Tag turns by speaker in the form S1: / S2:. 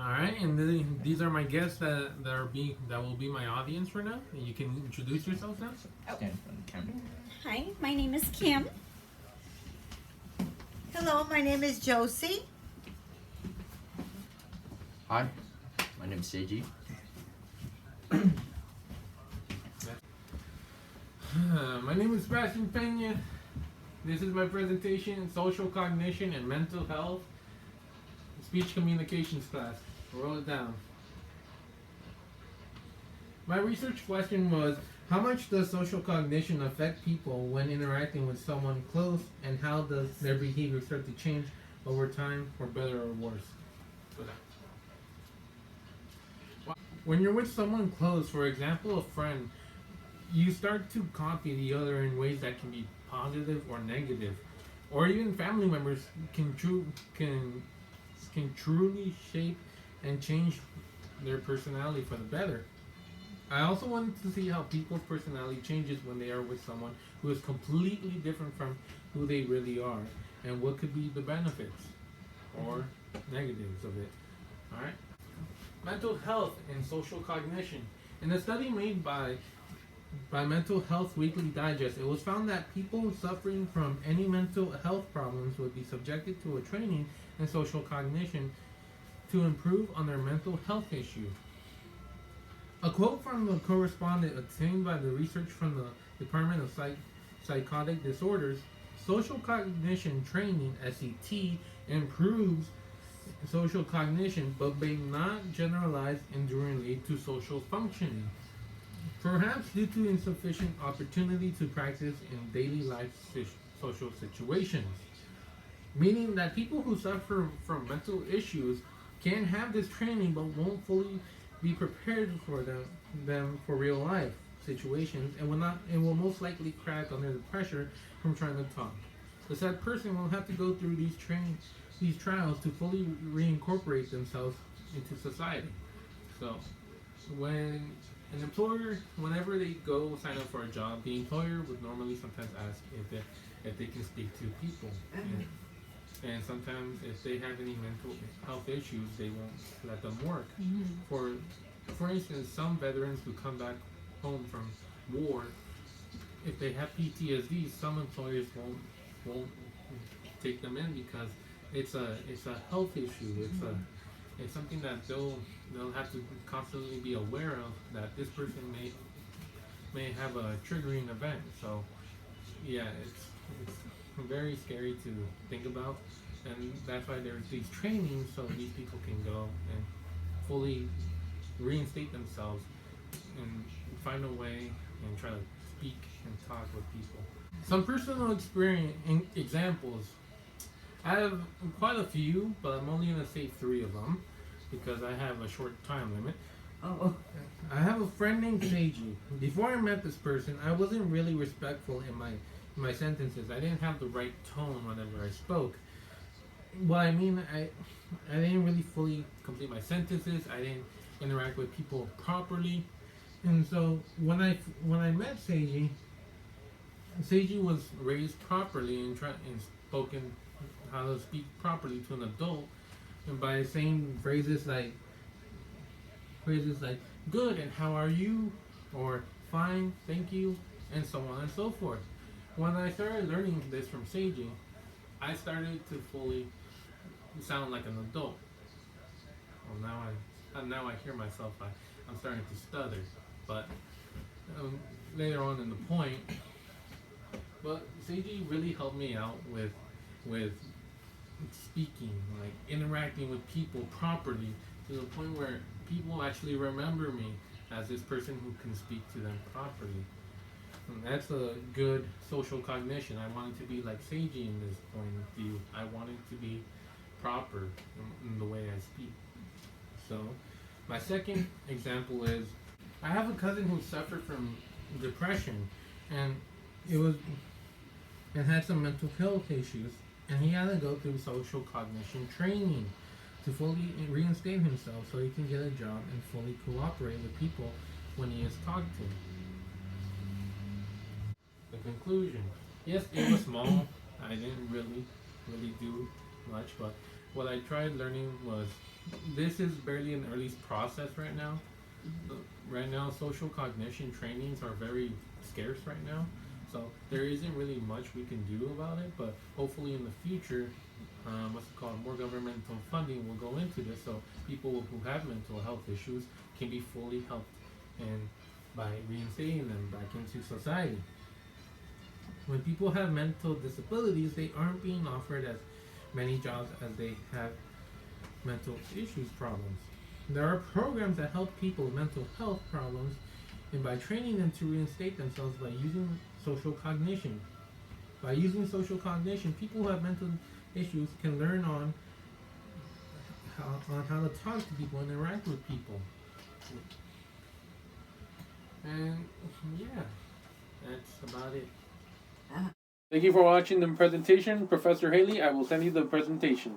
S1: All right, and these are my guests that will be my audience for now. You can introduce yourselves now.
S2: Stand in front of the camera.
S3: Hi, my name is Kim.
S4: Hello, my name is Josie.
S2: Hi, my name is Seiji.
S1: My name is Sebastian Pena. This is my presentation: social cognition and mental health, speech communications class. Roll it down. My research question was, how much does social cognition affect people when interacting with someone close, and how does their behavior start to change over time, for better or worse? When you're with someone close, for example, a friend, you start to copy the other in ways that can be positive or negative, or even family members can truly shape and change their personality for the better. I also wanted to see how people's personality changes when they are with someone who is completely different from who they really are, and what could be the benefits or negatives of it. Alright? Mental health and social cognition. In a study made by Mental Health Weekly Digest, it was found that people suffering from any mental health problems would be subjected to a training in social cognition to improve on their mental health issue. A quote from the correspondent obtained by the research from the Department of Psychotic Disorders: social cognition training (SCT) improves social cognition but may not generalize enduringly to social functioning, perhaps due to insufficient opportunity to practice in daily life social situations. Meaning that people who suffer from mental issues can have this training but won't fully be prepared for them for real life situations, and will most likely crack under the pressure from trying to talk. The said person will have to go through these trials to fully reincorporate themselves into society. So when an employer, whenever they go sign up for a job, the employer would normally sometimes ask if they can speak to people. And sometimes if they have any mental health issues, they won't let them work. For instance, some veterans who come back home from war, if they have PTSD, some employers won't take them in because it's a health issue. It's something that they'll have to constantly be aware of, that this person may have a triggering event. So yeah, it's very scary to think about, and that's why there's these trainings so these people can go and fully reinstate themselves and find a way and try to speak and talk with people. Some personal experience examples. I have quite a few, but I'm only gonna say 3 of them because I have a short time limit.
S4: Oh,
S1: I have a friend named Seiji. Before I met this person, I wasn't really respectful in my sentences. I didn't have the right tone whenever I spoke. Well, I mean, I didn't really fully complete my sentences. I didn't interact with people properly, and so when I met Seiji was raised properly and spoken how to speak properly to an adult, and by saying phrases like "good" and "how are you," or "fine, thank you," and so on and so forth. When I started learning this from Seiji, I started to fully sound like an adult. Well, now I hear myself. I'm starting to stutter, but later on in the point. But Seiji really helped me out with speaking, like interacting with people properly, to the point where people actually remember me as this person who can speak to them properly. And that's a good social cognition. I wanted to be like Seiji in this point of view. I wanted to be proper in the way I speak. So, my second example is, I have a cousin who suffered from depression, and had some mental health issues, and he had to go through social cognition training to fully reinstate himself so he can get a job and fully cooperate with people when he is talked to. The conclusion. Yes, it was small. I didn't really do much, but what I tried learning was this is barely an early process right now. Right now, social cognition trainings are very scarce right now, so there isn't really much we can do about it. But hopefully, in the future, what's it called? More governmental funding will go into this, so people who have mental health issues can be fully helped, and by reinstating them back into society. When people have mental disabilities, they aren't being offered as many jobs as they have mental issues problems. There are programs that help people with mental health problems, and by training them to reinstate themselves by using social cognition. By using social cognition, people who have mental issues can learn on how to talk to people and interact with people. And yeah, that's about it. Thank you for watching the presentation, Professor Haley. I will send you the presentation.